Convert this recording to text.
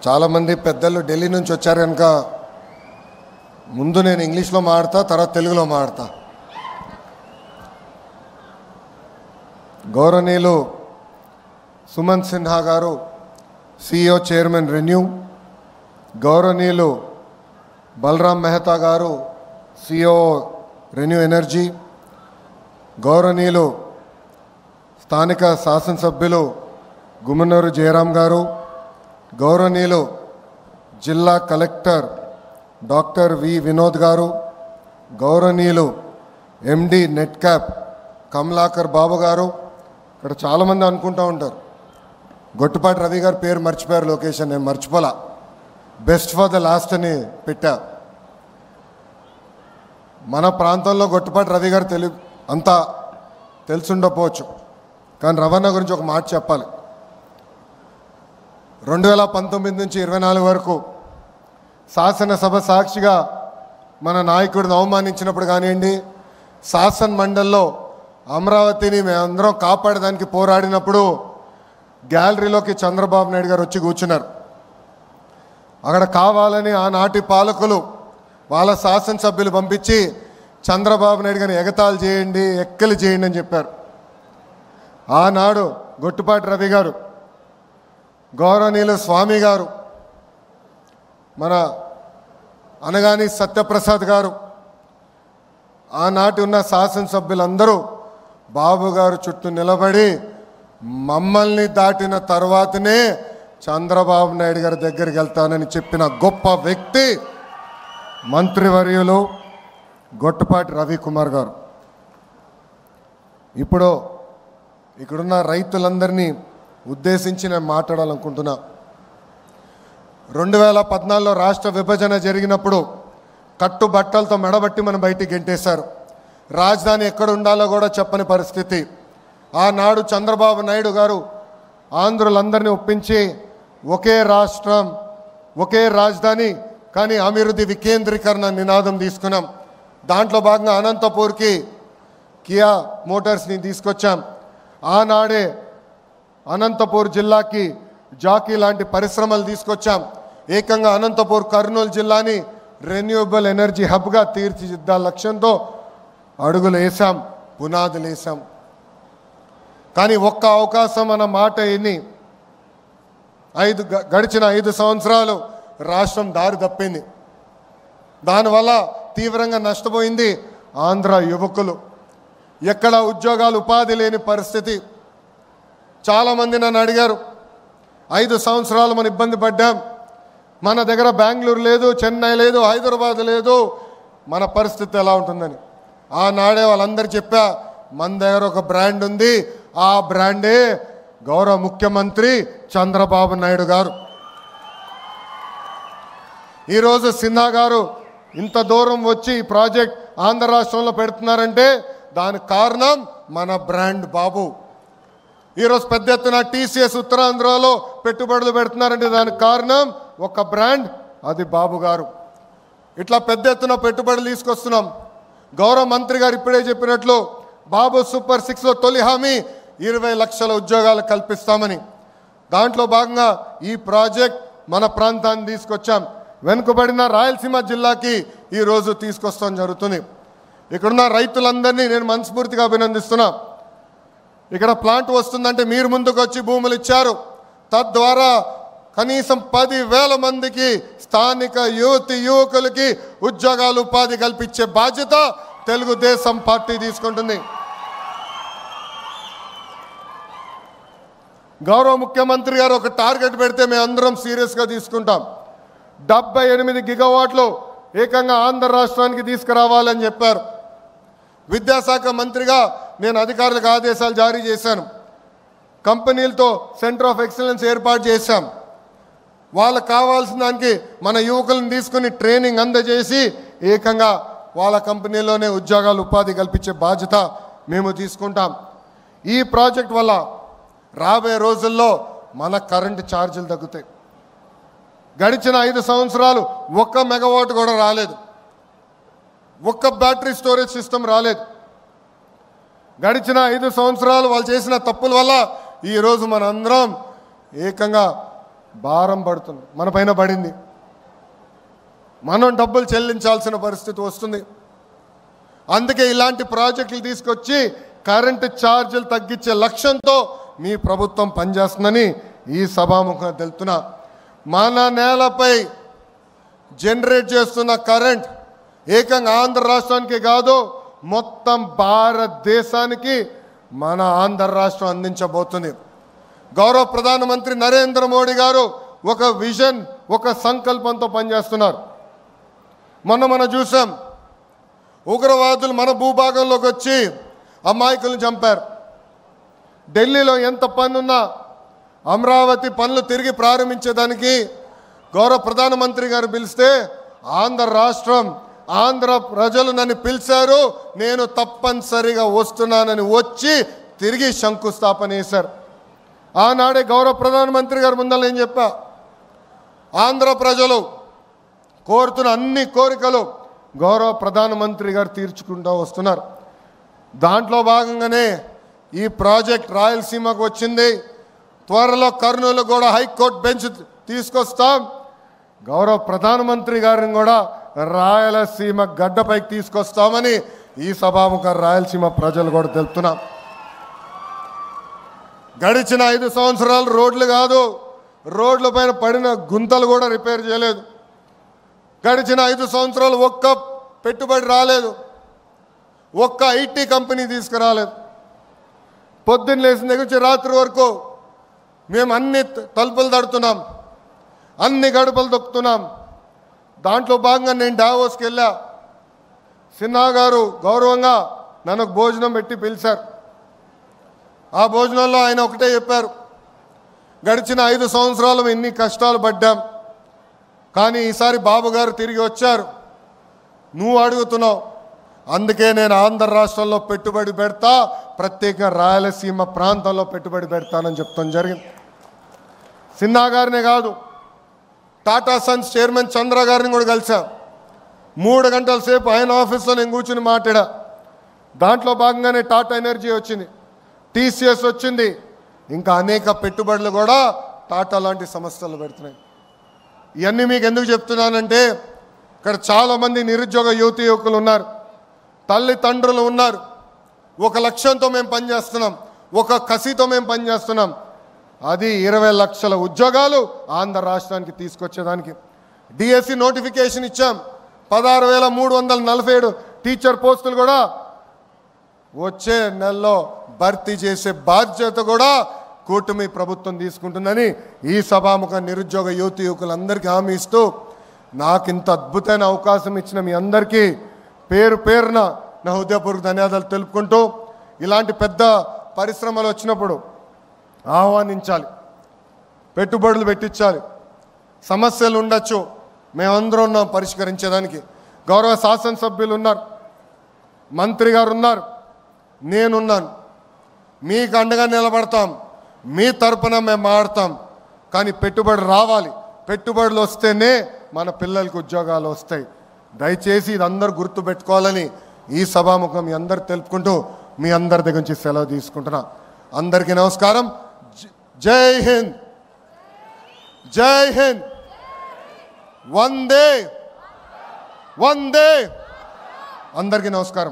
చాలామంది పెద్దలు ఢిల్లీ నుంచి వచ్చారు కనుక ముందు నేను ఇంగ్లీష్లో మాట్లాడతా, తర్వాత తెలుగులో మాట్లాడతా. గౌరవనీయులు సుమంత్ సిన్హా గారు, CEO చైర్మన్ రెన్యూ, గౌరవనీయులు బలరాం మెహతా గారు, CEO రెన్యూ ఎనర్జీ, గౌరవనీయులు స్థానిక శాసనసభ్యులు గుమ్మనూరు జయరాం గారు, గౌరవనీయులు జిల్లా కలెక్టర్ డాక్టర్ వి వినోద్ గారు, గౌరవనీయులు MD నెట్ క్యాప్ కమలాకర్ బాబు గారు. ఇక్కడ చాలామంది అనుకుంటూ ఉంటారు గొట్టుపాటి రవి గారి పేరు మర్చిపోయారు, లొకేషన్ నేను మర్చిపోలా, బెస్ట్ ఫర్ ద లాస్ట్ అని పెట్టా. మన ప్రాంతంలో గొట్టుపాటి రవి గారు అంతా తెలుసుండకపోవచ్చు, కానీ రవాణా గురించి ఒక మాట చెప్పాలి. 2019 నుంచి 24 వరకు శాసనసభ సాక్షిగా మన నాయకుడిని అవమానించినప్పుడు కానివ్వండి, శాసన మండలిలో అమరావతిని మేమందరం కాపాడడానికి పోరాడినప్పుడు గ్యాలరీలోకి చంద్రబాబు నాయుడు గారు వచ్చి కూర్చున్నారు. అక్కడ కావాలని ఆనాటి పాలకులు వాళ్ళ శాసనసభ్యులు పంపించి చంద్రబాబు నాయుడు గారిని ఎగతాళి చేయండి, ఎక్కలు చేయండి అని చెప్పారు. ఆనాడు గొట్టుపాటి రవి గారు, గౌరవనీయులు స్వామి గారు, మన అనగాని సత్యప్రసాద్ గారు, ఆనాటి ఉన్న శాసనసభ్యులందరూ బాబు గారు చుట్టూ నిలబడి మమ్మల్ని దాటిన తర్వాతనే చంద్రబాబు నాయుడు గారి దగ్గరికి వెళ్తానని చెప్పిన గొప్ప వ్యక్తి మంత్రివర్యులు గొట్టుపాటి రవికుమార్ గారు. ఇప్పుడు ఇక్కడున్న రైతులందరినీ ఉద్దేశించి నేను మాట్లాడాలనుకుంటున్నా. 2014లో రాష్ట్ర విభజన జరిగినప్పుడు కట్టుబట్టలతో మెడబట్టి మనం బయటికి గెంటేశారు. రాజధాని ఎక్కడ ఉండాలో కూడా చెప్పని పరిస్థితి. ఆనాడు చంద్రబాబు నాయుడు గారు ఆంధ్రులందరినీ ఒప్పించి ఒకే రాష్ట్రం, ఒకే రాజధాని, కానీ అభివృద్ధి వికేంద్రీకరణ నినాదం తీసుకున్నాం. దాంట్లో భాగంగా అనంతపూర్కి కియా మోటార్స్ని తీసుకొచ్చాం. ఆనాడే అనంతపూర్ జిల్లాకి జాకీ లాంటి పరిశ్రమలు తీసుకొచ్చాం. ఏకంగా అనంతపూర్ కర్నూలు జిల్లాని రెన్యూవబుల్ ఎనర్జీ హబ్గా తీర్చిదిద్దాల లక్ష్యంతో అడుగులు వేసాం, పునాదులు వేసాం. కానీ ఒక్క అవకాశం అన్న మాట ఎన్ని గడిచిన 5 సంవత్సరాలు రాష్ట్రం దారి తప్పింది. దానివల్ల తీవ్రంగా నష్టపోయింది ఆంధ్ర యువకులు. ఎక్కడ ఉద్యోగాలు, ఉపాధి లేని పరిస్థితి. చాలామంది నన్ను అడిగారు, 5 సంవత్సరాలు మనం ఇబ్బంది పడ్డాం, మన దగ్గర బెంగళూరు లేదు, చెన్నై లేదు, హైదరాబాద్ లేదు, మన పరిస్థితి ఎలా ఉంటుందని. ఆనాడే వాళ్ళందరూ చెప్పా, మన దగ్గర ఒక బ్రాండ్ ఉంది, ఆ బ్రాండే గౌరవ ముఖ్యమంత్రి చంద్రబాబు నాయుడు గారు. ఈరోజు సిన్హా గారు ఇంత దూరం వచ్చి ఈ ప్రాజెక్ట్ ఆంధ్ర రాష్ట్రంలో పెడుతున్నారంటే దానికి కారణం మన బ్రాండ్ బాబు. ఈరోజు పెద్ద ఎత్తున TCS ఉత్తరాంధ్రలో పెట్టుబడులు పెడుతున్నారంటే దానికి కారణం ఒక బ్రాండ్, అది బాబు గారు. ఇట్లా పెద్ద ఎత్తున పెట్టుబడులు తీసుకొస్తున్నాం. గౌరవ మంత్రి గారు ఇప్పుడే చెప్పినట్లు బాబు సూపర్ 6లో తొలి హామీ 20 లక్షల ఉద్యోగాలు కల్పిస్తామని. దాంట్లో భాగంగా ఈ ప్రాజెక్ట్ మన ప్రాంతాన్ని తీసుకొచ్చాం. వెనుకబడిన రాయలసీమ జిల్లాకి ఈరోజు తీసుకొస్తాం జరుగుతుంది. ఇక్కడున్న రైతులందరినీ నేను మనస్ఫూర్తిగా అభినందిస్తున్నా. ఇక్కడ ప్లాంట్ వస్తుందంటే మీరు ముందుకు వచ్చి భూములు ఇచ్చారు. తద్వారా కనీసం 10,000 మందికి స్థానిక యువకులకి ఉద్యోగాలు, ఉపాధి కల్పించే బాధ్యత తెలుగుదేశం పార్టీ తీసుకుంటుంది. గౌరవ ముఖ్యమంత్రి గారు ఒక టార్గెట్ పెడితే మేము అందరం సీరియస్గా తీసుకుంటాం. 78 గిగావాట్లు ఏకంగా ఆంధ్ర రాష్ట్రానికి తీసుకురావాలని చెప్పారు. విద్యాశాఖ మంత్రిగా నేను అధికారులకు ఆదేశాలు జారీ చేశాను. కంపెనీలతో సెంటర్ ఆఫ్ ఎక్సలెన్స్ ఏర్పాటు చేశాం. వాళ్ళకు కావాల్సిన దానికి మన యువకులను తీసుకుని ట్రైనింగ్ అందజేసి ఏకంగా వాళ్ళ కంపెనీలోనే ఉద్యోగాలు, ఉపాధి కల్పించే బాధ్యత మేము తీసుకుంటాం. ఈ ప్రాజెక్ట్ వల్ల రాబోయే రోజుల్లో మన కరెంటు ఛార్జీలు తగ్గుతాయి. గడిచిన 5 సంవత్సరాలు 1 మెగావాట్ కూడా రాలేదు, 1 బ్యాటరీ స్టోరేజ్ సిస్టమ్ రాలేదు. గడిచిన 5 సంవత్సరాలు వాళ్ళు చేసిన తప్పుల వల్ల ఈరోజు మనందరం ఏకంగా భారం పడుతుంది, మన పైన పడింది. మనం డబ్బులు చెల్లించాల్సిన పరిస్థితి వస్తుంది. అందుకే ఇలాంటి ప్రాజెక్టులు తీసుకొచ్చి కరెంటు ఛార్జీలు తగ్గించే లక్ష్యంతో మీ ప్రభుత్వం పనిచేస్తుందని ఈ సభాముఖంగా తెలుపుతున్నా. మన నేలపై జనరేట్ చేస్తున్న కరెంట్ ఏకంగా ఆంధ్ర రాష్ట్రానికి కాదు, మొత్తం భారతదేశానికి మన ఆంధ్ర రాష్ట్రం అందించబోతుంది. గౌరవ ప్రధానమంత్రి నరేంద్ర మోడీ గారు ఒక విజన్, ఒక సంకల్పంతో పనిచేస్తున్నారు. మనం చూసాం, ఉగ్రవాదులు మన భూభాగంలోకి వచ్చి అమాయకులను చంపారు. ఢిల్లీలో ఎంత పనున్నా అమరావతి పనులు తిరిగి ప్రారంభించేదానికి గౌరవ ప్రధానమంత్రి గారు పిలిస్తే ఆంధ్ర రాష్ట్రం, ఆంధ్ర ప్రజలు నన్ను పిలిచారు, నేను తప్పనిసరిగా వస్తున్నానని వచ్చి తిరిగి శంకుస్థాపన చేశారు. ఆనాడే గౌరవ ప్రధానమంత్రి గారు ముందర నేను చెప్పా, ఆంధ్ర ప్రజలు కోరుతున్న అన్ని కోరికలు గౌరవ ప్రధానమంత్రి గారు తీర్చుకుంటూ వస్తున్నారు. దాంట్లో భాగంగానే ఈ ప్రాజెక్ట్ రాయలసీమకు వచ్చింది. త్వరలో కర్నూలు కూడా హైకోర్టు బెంచ్ తీసుకొస్తాం. గౌరవ ప్రధానమంత్రి గారిని కూడా రాయలసీమ గడ్డపైకి తీసుకొస్తామని ఈ సభాముఖ రాయలసీమ ప్రజలు కూడా తెలుపుతున్నాం. గడిచిన 5 సంవత్సరాలు రోడ్లు కాదు, రోడ్ల పైన పడిన గుంతలు కూడా రిపేర్ చేయలేదు. గడిచిన 5 సంవత్సరాలు ఒక్క పెట్టుబడి రాలేదు, ఒక్క ఐటీ కంపెనీ తీసుకురాలేదు. పొద్దున్న లేచిన దగ్గర నుంచి రాత్రి వరకు మేము అన్ని తలుపులు తడుతున్నాం, అన్ని గడపలు తొక్కుతున్నాం. దాంట్లో భాగంగా నేను డావోస్కి వెళ్ళా. సిన్హా గారు గౌరవంగా నన్ను భోజనం పెట్టి పిలిచారు. ఆ భోజనంలో ఆయన ఒకటే చెప్పారు, గడిచిన 5 సంవత్సరాలు ఎన్ని కష్టాలు పడ్డాం, కానీ ఈసారి బాబు గారు తిరిగి వచ్చారు, నువ్వు అడుగుతున్నావు, అందుకే నేను ఆంధ్ర రాష్ట్రంలో పెట్టుబడి పెడతా, ప్రత్యేక రాయలసీమ ప్రాంతంలో పెట్టుబడి పెడతానని చెప్తాం జరిగింది. సిన్హా గారినే కాదు, టాటా సన్స్ చైర్మన్ చంద్ర గారిని కూడా కలిసా. 3 గంటల సేపు ఆయన ఆఫీస్లో నేను కూర్చుని మాట్లాడా. దాంట్లో భాగంగానే టాటా ఎనర్జీ వచ్చింది, టీసీఎస్ వచ్చింది, ఇంకా అనేక పెట్టుబడులు కూడా టాటా లాంటి సంస్థలు పెడుతున్నాయి. ఇవన్నీ మీకు ఎందుకు చెప్తున్నానంటే, ఇక్కడ చాలామంది నిరుద్యోగ యువకులు ఉన్నారు, తల్లిదండ్రులు ఉన్నారు. ఒక లక్ష్యంతో మేము పనిచేస్తున్నాం, ఒక కసితో మేము పనిచేస్తున్నాం. అది 20 లక్షల ఉద్యోగాలు ఆంధ్ర రాష్ట్రానికి తీసుకొచ్చేదానికి. డిఎస్సి నోటిఫికేషన్ ఇచ్చాం, 16,347 టీచర్ పోస్టులు కూడా వచ్చే నెలలో భర్తీ చేసే బాధ్యత కూడా కూటమి ప్రభుత్వం తీసుకుంటుందని ఈ సభాముఖ నిరుద్యోగ యువకులందరికీ హామీ ఇస్తూ, నాకు ఇంత అద్భుతమైన అవకాశం ఇచ్చిన మీ అందరికీ పేరు పేరున నా హృదయపూర్వక ధన్యవాదాలు తెలుపుకుంటూ, ఇలాంటి పెద్ద పరిశ్రమలు వచ్చినప్పుడు ఆహ్వానించాలి, పెట్టుబడులు పెట్టించాలి. సమస్యలు ఉండొచ్చు, మేమందరం ఉన్నాం పరిష్కరించేదానికి. గౌరవ శాసనసభ్యులు ఉన్నారు, మంత్రి గారు ఉన్నారు, నేనున్నాను, మీకు అండగా నిలబడతాం, మీ తరపున మేము మాడతాం. కానీ పెట్టుబడి రావాలి, పెట్టుబడులు వస్తేనే మన పిల్లలకు ఉద్యోగాలు వస్తాయి. దయచేసి ఇది అందరూ గుర్తుపెట్టుకోవాలని ఈ సభాముఖం మీ అందరు తెలుపుకుంటూ మీ అందరి దగ్గర నుంచి సెలవు తీసుకుంటున్నా. అందరికీ నమస్కారం. జై హింద్, జై హింద్, వందే వందే. అందరికీ నమస్కారం.